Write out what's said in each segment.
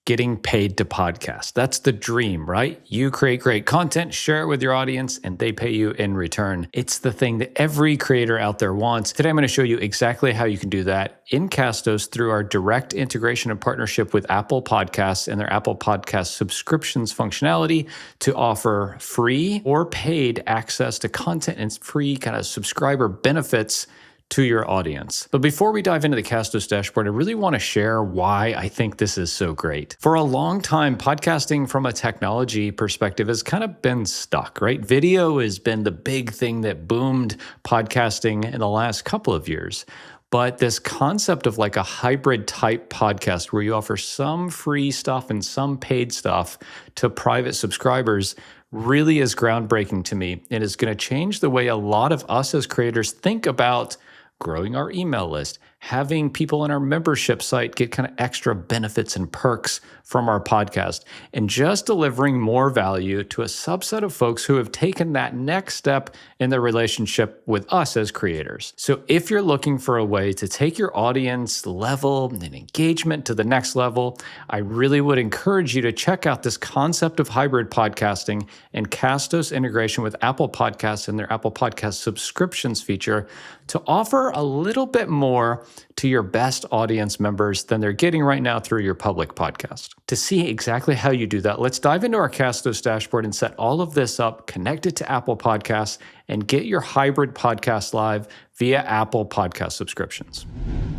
getting paid to podcast. That's the dream, right? You create great content, share it with your audience, and they pay you in return. It's the thing that every creator out there wants. Today, I'm going to show you exactly how you can do that in Castos through our direct integration and partnership with Apple Podcasts and their Apple Podcast subscriptions functionality to offer free or paid access to content and free kind of subscriber benefits to your audience. But before we dive into the Castos dashboard, I really want to share why I think this is so great. For a long time, podcasting from a technology perspective has kind of been stuck, right? Video has been the big thing that boomed podcasting in the last couple of years. But this concept of like a hybrid type podcast where you offer some free stuff and some paid stuff to private subscribers really is groundbreaking to me. It is going to change the way a lot of us as creators think about growing our email list, having people in our membership site get kind of extra benefits and perks from our podcast, and just delivering more value to a subset of folks who have taken that next step in their relationship with us as creators. So if you're looking for a way to take your audience level and engagement to the next level, I really would encourage you to check out this concept of hybrid podcasting and Castos integration with Apple Podcasts and their Apple Podcast subscriptions feature to offer a little bit more to your best audience members than they're getting right now through your public podcast. To see exactly how you do that, let's dive into our Castos dashboard and set all of this up, connect it to Apple Podcasts, and get your hybrid podcast live via Apple Podcast subscriptions.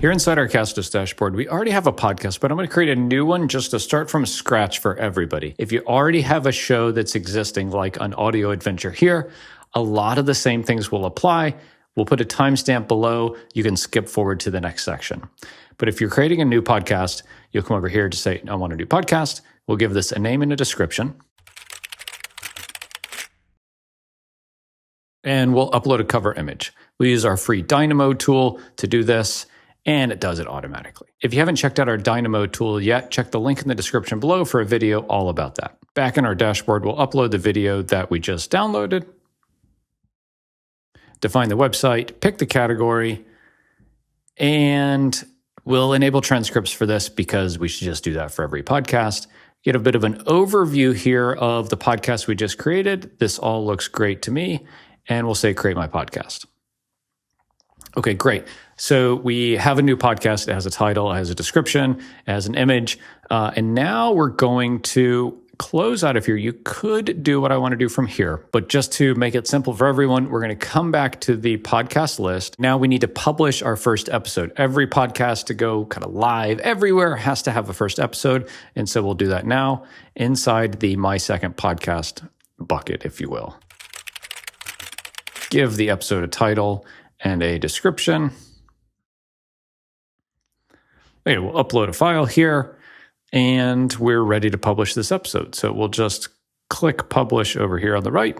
Here inside our Castos dashboard, we already have a podcast, but I'm going to create a new one just to start from scratch for everybody. If you already have a show that's existing, like an audio adventure here, a lot of the same things will apply. We'll put a timestamp below. You can skip forward to the next section. But if you're creating a new podcast, you'll come over here to say, I want a new podcast. We'll give this a name and a description. And we'll upload a cover image. We'll use our free Dynamo tool to do this, and it does it automatically. If you haven't checked out our Dynamo tool yet, check the link in the description below for a video all about that. Back in our dashboard, we'll upload the video that we just downloaded. Define the website, pick the category, and we'll enable transcripts for this because we should just do that for every podcast. Get a bit of an overview here of the podcast we just created. This all looks great to me, and we'll say create my podcast. Okay, great. So we have a new podcast. It has a title, it has a description, it has an image, and now we're going to close out of here. You could do what I want to do from here, but just to make it simple for everyone, we're going to come back to the podcast list. Now we need to publish our first episode. Every podcast to go kind of live everywhere has to have a first episode. And so we'll do that now inside the My Second Podcast bucket, if you will. Give the episode a title and a description. Okay, we'll upload a file here. And we're ready to publish this episode. So we'll just click publish over here on the right.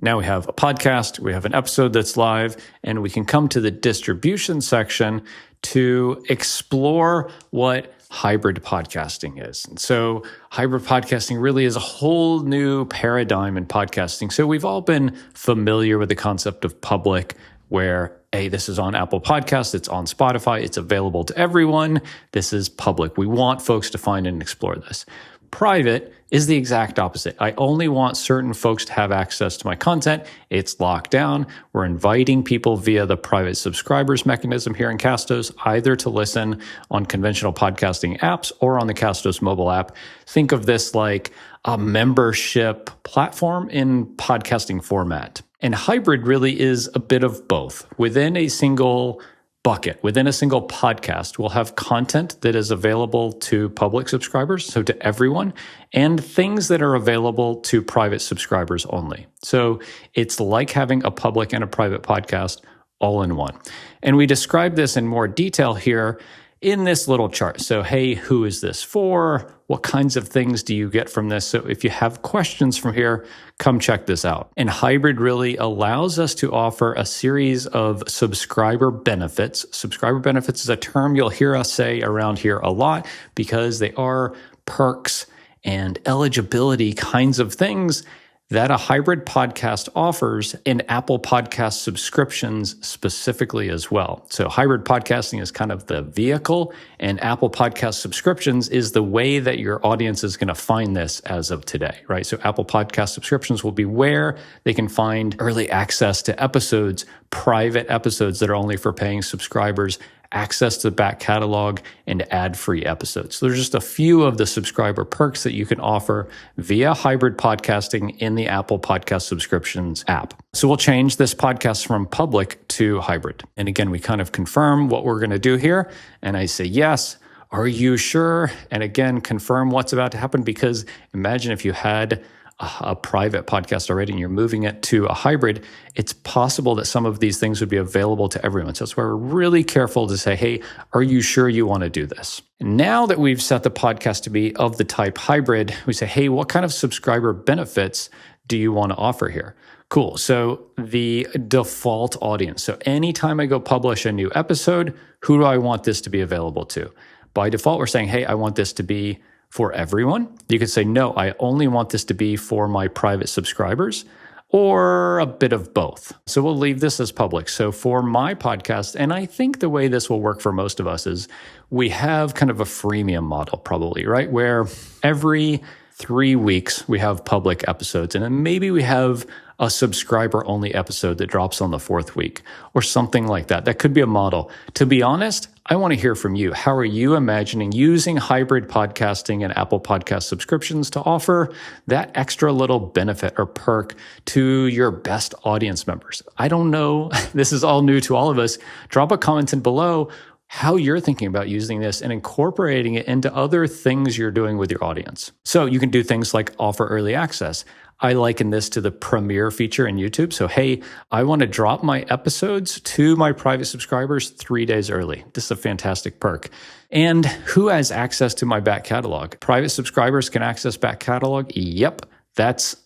Now we have a podcast, we have an episode that's live, and we can come to the distribution section to explore what hybrid podcasting is. And so hybrid podcasting really is a whole new paradigm in podcasting. So we've all been familiar with the concept of public, where, hey, this is on Apple Podcasts, it's on Spotify, it's available to everyone. This is public. We want folks to find and explore this. Private is the exact opposite. I only want certain folks to have access to my content. It's locked down. We're inviting people via the private subscribers mechanism here in Castos, either to listen on conventional podcasting apps or on the Castos mobile app. Think of this like a membership platform in podcasting format. And hybrid really is a bit of both. Within a single bucket, within a single podcast, we'll have content that is available to public subscribers, so to everyone, and things that are available to private subscribers only. So it's like having a public and a private podcast all in one. And we describe this in more detail here in this little chart. So, hey, who is this for? What kinds of things do you get from this? So if you have questions from here, come check this out. And hybrid really allows us to offer a series of subscriber benefits. Subscriber benefits is a term you'll hear us say around here a lot because they are perks and eligibility kinds of things that a hybrid podcast offers in Apple Podcast subscriptions specifically as well. So hybrid podcasting is kind of the vehicle, and Apple Podcast subscriptions is the way that your audience is going to find this as of today, right? So Apple Podcast subscriptions will be where they can find early access to episodes, private episodes that are only for paying subscribers, access to the back catalog, and ad-free episodes. So there's just a few of the subscriber perks that you can offer via hybrid podcasting in the Apple Podcast subscriptions app. So we'll change this podcast from public to hybrid. And again, we kind of confirm what we're going to do here. And I say, yes. Are you sure? And again, confirm what's about to happen, because imagine if you had a private podcast already and you're moving it to a hybrid, it's possible that some of these things would be available to everyone. So that's why we're really careful to say, hey, are you sure you want to do this? Now that we've set the podcast to be of the type hybrid, we say, hey, what kind of subscriber benefits do you want to offer here? Cool. So the default audience. So anytime I go publish a new episode, who do I want this to be available to? By default, we're saying, hey, I want this to be for everyone. You could say, no, I only want this to be for my private subscribers, or a bit of both. So we'll leave this as public. So for my podcast, and I think the way this will work for most of us is we have kind of a freemium model probably, right? Where every 3 weeks we have public episodes, and then maybe we have a subscriber only episode that drops on the 4th week or something like that. That could be a model. To be honest, I want to hear from you. How are you imagining using hybrid podcasting and Apple Podcast subscriptions to offer that extra little benefit or perk to your best audience members? I don't know. This is all new to all of us. Drop a comment in below how you're thinking about using this and incorporating it into other things you're doing with your audience. So you can do things like offer early access. I liken this to the premiere feature in YouTube. So, hey, I want to drop my episodes to my private subscribers 3 days early. This is a fantastic perk. And who has access to my back catalog? Private subscribers can access back catalog? Yep.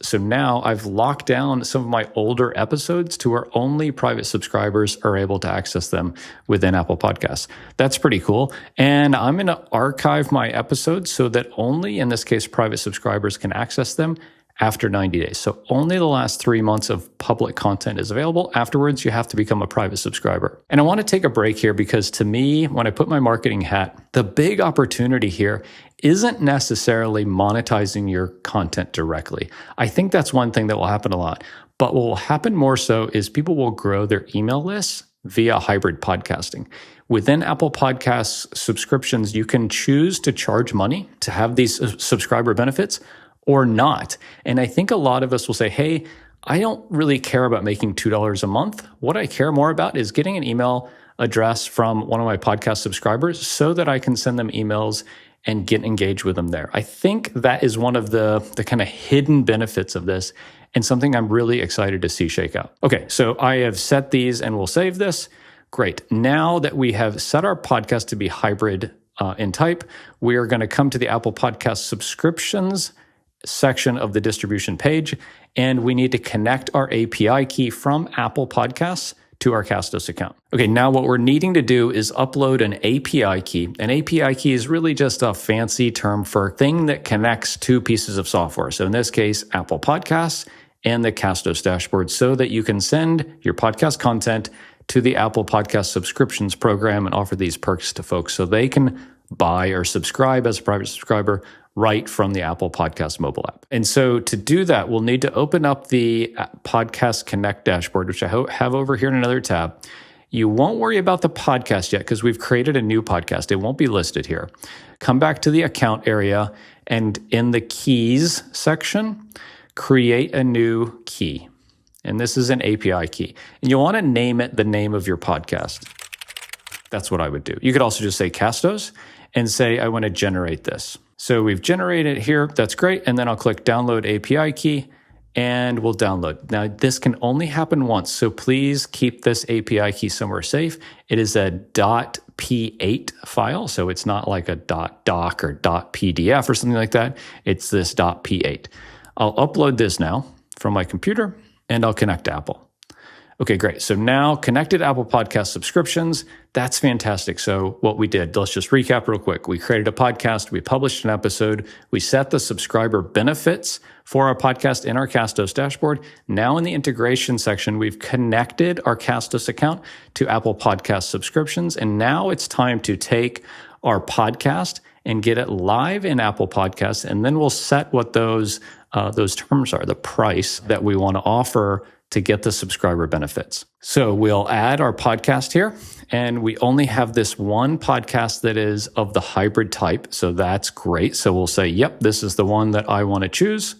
So now I've locked down some of my older episodes to where only private subscribers are able to access them within Apple Podcasts. That's pretty cool. And I'm going to archive my episodes so that only, in this case, private subscribers can access them after 90 days. So only the last 3 months of public content is available. Afterwards, you have to become a private subscriber. And I want to take a break here because to me, when I put my marketing hat, the big opportunity here isn't necessarily monetizing your content directly. I think that's one thing that will happen a lot. But what will happen more so is people will grow their email lists via hybrid podcasting. Within Apple Podcasts subscriptions, you can choose to charge money to have these subscriber benefits or not. And I think a lot of us will say, hey, I don't really care about making $2 a month. What I care more about is getting an email address from one of my podcast subscribers so that I can send them emails and get engaged with them there. I think that is one of the kind of hidden benefits of this and something I'm really excited to see shake out. Okay, so I have set these and we'll save this. Great. Now that we have set our podcast to be hybrid in type, we are going to come to the Apple Podcast subscriptions section of the distribution page, and we need to connect our API key from Apple Podcasts to our Castos account. Okay, now what we're needing to do is upload an API key. An API key is really just a fancy term for a thing that connects two pieces of software. So in this case, Apple Podcasts and the Castos dashboard so that you can send your podcast content to the Apple Podcast subscriptions program and offer these perks to folks so they can buy or subscribe as a private subscriber right from the Apple Podcast mobile app. And so to do that, we'll need to open up the Podcast Connect dashboard, which I have over here in another tab. You won't worry about the podcast yet because we've created a new podcast. It won't be listed here. Come back to the account area and in the keys section, create a new key. And this is an API key. And you'll want to name it the name of your podcast. That's what I would do. You could also just say Castos and say, I want to generate this. So we've generated it here. That's great. And then I'll click download API key and we'll download. Now this can only happen once. So please keep this API key somewhere safe. It is a .p8 file. So it's not like a .doc or .pdf or something like that. It's this .p8. I'll upload this now from my computer and I'll connect to Apple. Okay, great. So now connected Apple Podcast subscriptions, that's fantastic. So what we did, let's just recap real quick. We created a podcast, we published an episode, we set the subscriber benefits for our podcast in our Castos dashboard. Now in the integration section, we've connected our Castos account to Apple Podcast subscriptions. And now it's time to take our podcast and get it live in Apple Podcasts. And then we'll set what those terms are, the price that we want to offer to get the subscriber benefits. So we'll add our podcast here, and we only have this one podcast that is of the hybrid type. So that's great. So we'll say, yep, this is the one that I want to choose.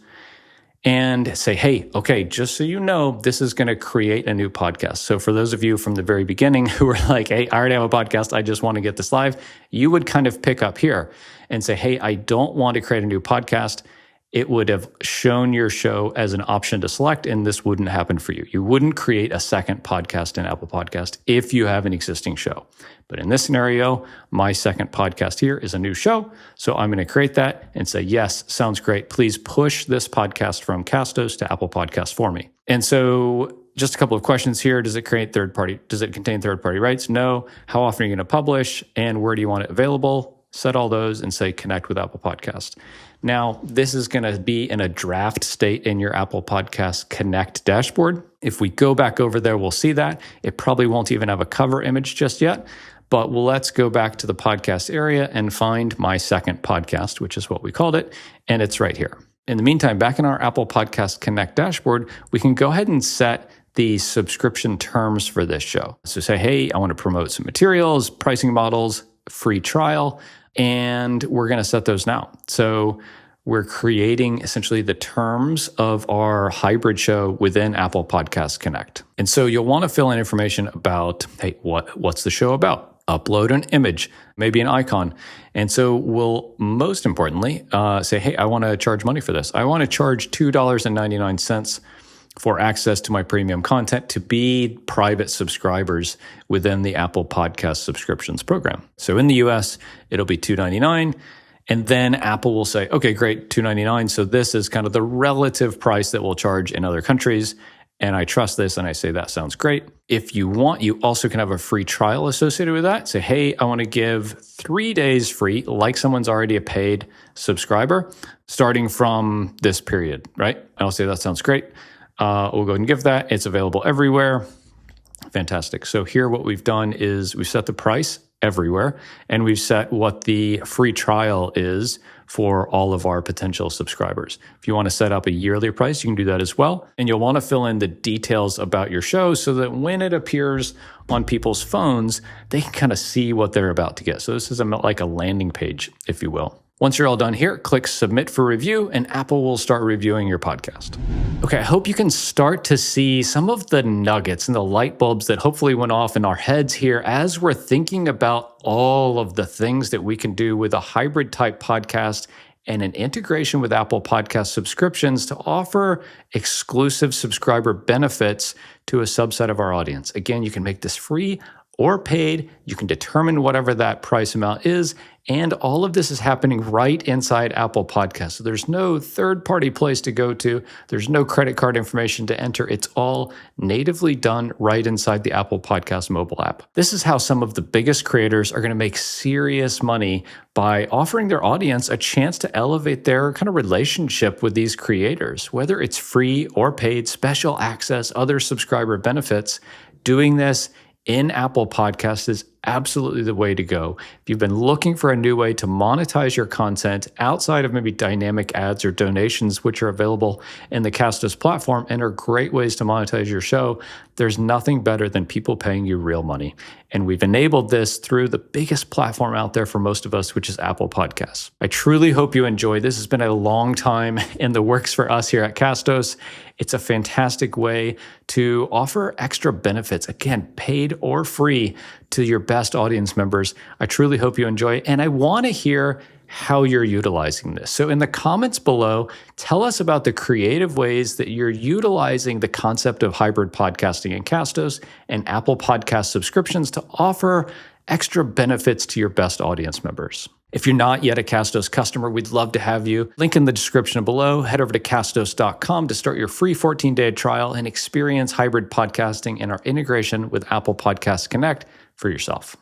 And say, hey, okay, just so you know, this is going to create a new podcast. So for those of you from the very beginning who were like, hey, I already have a podcast, I just want to get this live, you would kind of pick up here and say, hey, I don't want to create a new podcast. It would have shown your show as an option to select, and this wouldn't happen for you. You wouldn't create a second podcast in Apple Podcast if you have an existing show. But in this scenario, my second podcast here is a new show. So I'm going to create that and say, yes, sounds great. Please push this podcast from Castos to Apple Podcast for me. And so just a couple of questions here. Does it contain third-party rights? No. How often are you going to publish? And where do you want it available? Set all those and say connect with Apple Podcast. Now, this is going to be in a draft state in your Apple Podcast Connect dashboard. If we go back over there, we'll see that. It probably won't even have a cover image just yet, but let's go back to the podcast area and find my second podcast, which is what we called it, and it's right here. In the meantime, back in our Apple Podcast Connect dashboard, we can go ahead and set the subscription terms for this show. So say, hey, I want to promote some materials, pricing models, free trial, and we're going to set those now. So we're creating essentially the terms of our hybrid show within Apple Podcast Connect. And so you'll want to fill in information about, hey, what's the show about? Upload an image, maybe an icon. And so we'll most importantly say, hey, I want to charge money for this. I want to charge $2.99 for access to my premium content to be private subscribers within the Apple Podcast subscriptions program. So in the US, it'll be $2.99. And then Apple will say, okay, great, $2.99. So this is kind of the relative price that we'll charge in other countries. And I trust this, and I say that sounds great. If you want, you also can have a free trial associated with that. Say, hey, I want to give 3 days free, like someone's already a paid subscriber, starting from this period, right? And I'll say that sounds great. We'll go ahead and give that. It's available everywhere. Fantastic. So here what we've done is we've set the price everywhere, and we've set what the free trial is for all of our potential subscribers. If you want to set up a yearly price, you can do that as well. And you'll want to fill in the details about your show so that when it appears on people's phones, they can kind of see what they're about to get. So this is like a landing page, if you will. Once you're all done here, click Submit for Review, and Apple will start reviewing your podcast. Okay, I hope you can start to see some of the nuggets and the light bulbs that hopefully went off in our heads here as we're thinking about all of the things that we can do with a hybrid type podcast and an integration with Apple Podcast subscriptions to offer exclusive subscriber benefits to a subset of our audience. Again, you can make this free or paid. You can determine whatever that price amount is. And all of this is happening right inside Apple Podcasts. So there's no third-party place to go to. There's no credit card information to enter. It's all natively done right inside the Apple Podcast mobile app. This is how some of the biggest creators are going to make serious money by offering their audience a chance to elevate their kind of relationship with these creators, whether it's free or paid, special access, other subscriber benefits. Doing this in Apple Podcasts is absolutely the way to go. If you've been looking for a new way to monetize your content outside of maybe dynamic ads or donations, which are available in the Castos platform and are great ways to monetize your show, there's nothing better than people paying you real money. And we've enabled this through the biggest platform out there for most of us, which is Apple Podcasts. I truly hope you enjoy. This has been a long time in the works for us here at Castos. It's a fantastic way to offer extra benefits, again, paid or free, to your best audience members. I truly hope you enjoy it. And I want to hear how you're utilizing this. So in the comments below, tell us about the creative ways that you're utilizing the concept of hybrid podcasting in Castos and Apple Podcast subscriptions to offer extra benefits to your best audience members. If you're not yet a Castos customer, we'd love to have you. Link in the description below. Head over to castos.com to start your free 14-day trial and experience hybrid podcasting and our integration with Apple Podcasts Connect for yourself.